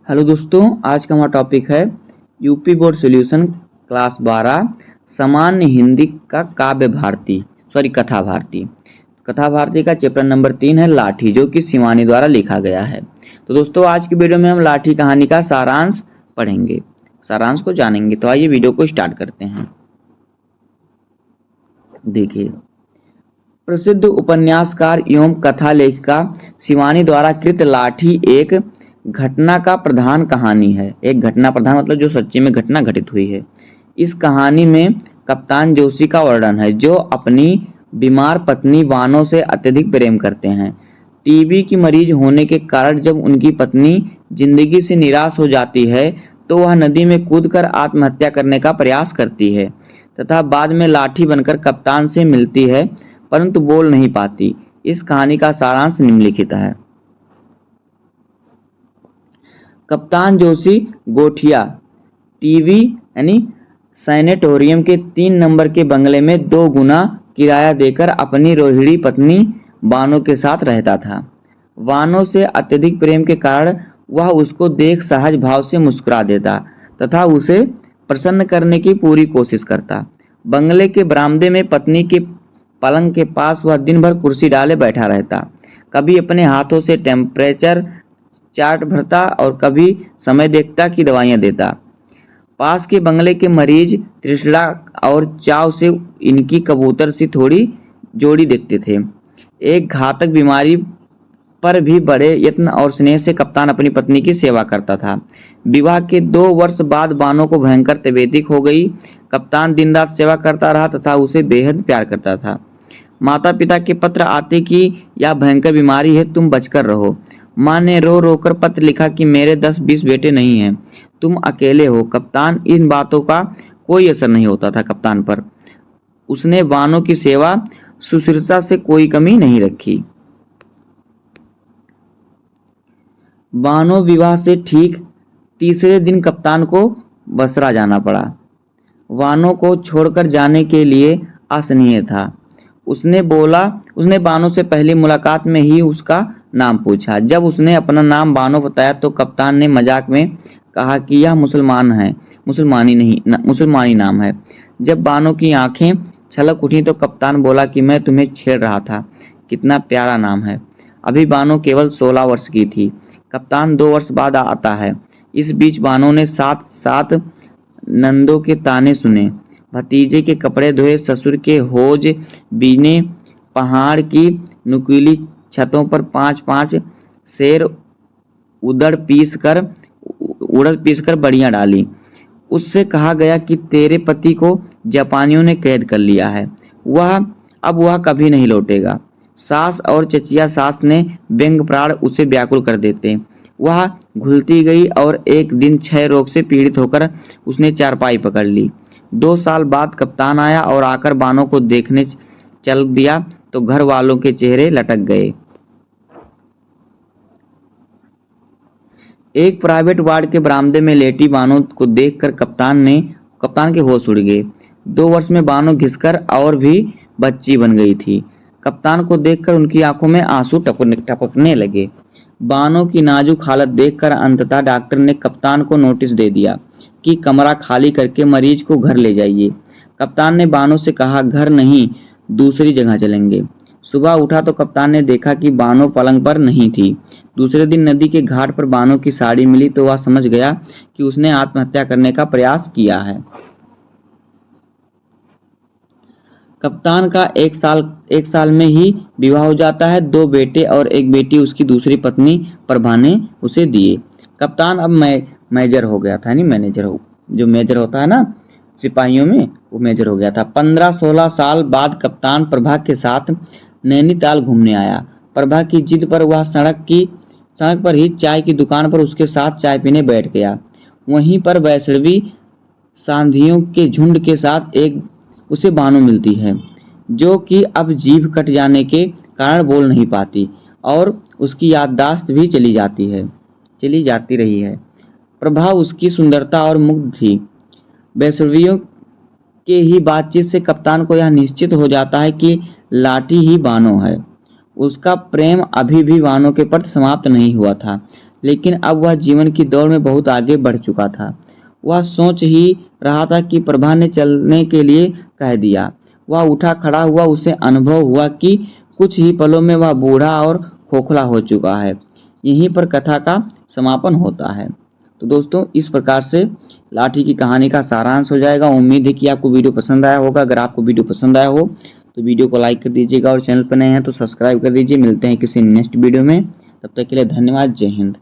Hello दोस्तों, आज का हमारा टॉपिक है यूपी बोर्ड सॉल्यूशन क्लास 12 सामान्य हिंदी का काव्य भारती कथा भारती। कथा भारती का चैप्टर नंबर 3 है लाठी, जो कि शिवानी द्वारा लिखा गया है। तो दोस्तों, आज की वीडियो में हम लाठी कहानी का सारांश पढ़ेंगे, सारांश को जानेंगे। तो आइए वीडियो को स्टार्ट करते हैं। देखिए, प्रसिद्ध उपन्यासकार एवं कथा लेखिका शिवानी द्वारा कृत लाठी एक घटना का प्रधान कहानी है। एक घटना प्रधान मतलब जो सच्ची में घटना घटित हुई है। इस कहानी में कप्तान जोशी का वर्णन है, जो अपनी बीमार पत्नी वानो से अत्यधिक प्रेम करते हैं। टीबी की मरीज होने के कारण जब उनकी पत्नी जिंदगी से निराश हो जाती है तो वह नदी में कूदकर आत्महत्या करने का प्रयास करती है तथा बाद में लाठी बनकर कप्तान से मिलती है, परंतु बोल नहीं पाती। इस कहानी का सारांश निम्नलिखित है। कप्तान जोशी गोठिया टीवी यानी सैनेटोरियम के 3 नंबर के बंगले में 2 गुना किराया देकर अपनी रोहिणी पत्नी वानो के साथ रहता था। वानो से अत्यधिक प्रेम के कारण वह उसको देख सहज भाव से मुस्कुरा देता तथा उसे प्रसन्न करने की पूरी कोशिश करता। बंगले के बरामदे में पत्नी के पलंग के पास वह दिन भर कुर्सी डाले बैठा रहता। कभी अपने हाथों से टेम्परेचर चार्ट भरता और कभी समय देखता की दवाइयां देता। पास के बंगले के मरीज तृष्णा और चाव से इनकी कबूतर सी थोड़ी जोड़ी देखते थे। एक घातक बीमारी पर भी बड़े यत्न और स्नेह से कप्तान अपनी पत्नी की सेवा करता था। विवाह के 2 वर्ष बाद बानो को भयंकर तबीयत हो गई। कप्तान दिन रात सेवा करता रहा तथा उसे बेहद प्यार करता था। माता पिता के पत्र आते कि यह भयंकर बीमारी है, तुम बचकर रहो। माँ ने रो रो कर पत्र लिखा कि मेरे 10-20 बेटे नहीं हैं, तुम अकेले हो। कप्तान इन बातों का कोई असर नहीं होता था कप्तान पर। उसने वानों की सेवा शुश्रूषा से कोई कमी नहीं रखी। वानो विवाह से ठीक तीसरे दिन कप्तान को बसरा जाना पड़ा। वानो को छोड़कर जाने के लिए असहनीय था। उसने बानो से पहली मुलाकात में ही उसका नाम पूछा। जब उसने अपना नाम बानो बताया तो कप्तान ने मजाक में कहा कि यह मुसलमानी नाम है। जब बानो की आंखें छलक उठी तो कप्तान बोला कि मैं तुम्हें छेड़ रहा था, कितना प्यारा नाम है। अभी बानो केवल 16 वर्ष की थी। कप्तान 2 वर्ष बाद आता है। इस बीच बानो ने 7 नंदों के ताने सुने, भतीजे के कपड़े धोए, ससुर के होज बीने, पहाड़ की नुकीली छतों पर 5-5 शेर उड़द पीस कर बड़ियां डाली। उससे कहा गया कि तेरे पति को जापानियों ने कैद कर लिया है, वह कभी नहीं लौटेगा। सास और चचिया सास ने व्यंग प्राण उसे व्याकुल कर देते। वह घुलती गई और एक दिन क्षय रोग से पीड़ित होकर उसने चारपाई पकड़ ली। 2 साल बाद कप्तान आया और आकर बानो को देखने चल दिया तो घर वालों के चेहरे लटक गए। एक प्राइवेट वार्ड के बरामदे में लेटी बानो को देखकर कप्तान के होश उड़ गए। 2 वर्ष में बानो घिसकर और भी बच्ची बन गई थी। कप्तान को देखकर उनकी आंखों में आंसू टपकने लगे। बानो की नाजुक हालत देखकर अंततः डॉक्टर ने कप्तान को नोटिस दे दिया कि कमरा खाली करके मरीज को घर ले जाइए। कप्तान ने बानो से कहा, घर नहीं, दूसरी जगह चलेंगे। सुबह उठा तो कप्तान ने देखा कि बानो पलंग पर नहीं थी। दूसरे दिन नदी के घाट पर बानो की साड़ी मिली तो वह समझ गया कि उसने आत्महत्या करने का प्रयास किया है। कप्तान का एक साल में ही विवाह हो जाता है। 2 बेटे और 1 बेटी उसकी दूसरी पत्नी प्रभा ने उसे दिए। कप्तान अब मेजर हो गया था, नहीं मैनेजर हो, जो मेजर होता है ना सिपाहियों में, वो मेजर हो गया था। 15-16 साल बाद कप्तान प्रभा के साथ नैनीताल घूमने आया। प्रभा की जिद पर वह सड़क पर ही चाय की दुकान पर उसके साथ चाय पीने बैठ गया। वहीं पर वैष्णवी सांधियों के झुंड के साथ उसे बानो मिलती है, जो कि अब जीभ कट जाने के कारण बोल नहीं पाती और उसकी याददाश्त भी चली जाती रही है। प्रभा उसकी सुंदरता और मुग्ध थी। वैष्णवियों के ही बातचीत से कप्तान को यह निश्चित हो जाता है कि लाठी ही बानो है। उसका प्रेम अभी भी वानो के प्रति समाप्त नहीं हुआ था। लेकिन अब वह जीवन की दौड़ में बहुत आगे बढ़ चुका था। वह सोच ही रहा था कि प्रभा ने चलने के लिए कह दिया। वह उठा खड़ा हुआ, उसे अनुभव हुआ कि कुछ ही पलों में वह बूढ़ा और खोखला हो चुका है। यहीं पर कथा का समापन होता है। तो दोस्तों इस प्रकार से लाठी की कहानी का सारांश हो जाएगा। उम्मीद है कि आपको वीडियो पसंद आया होगा। अगर आपको वीडियो पसंद आया हो तो वीडियो को लाइक कर दीजिएगा और चैनल पर नए हैं तो सब्सक्राइब कर दीजिए। मिलते हैं किसी नेक्स्ट वीडियो में, तब तक के लिए धन्यवाद। जय हिंद।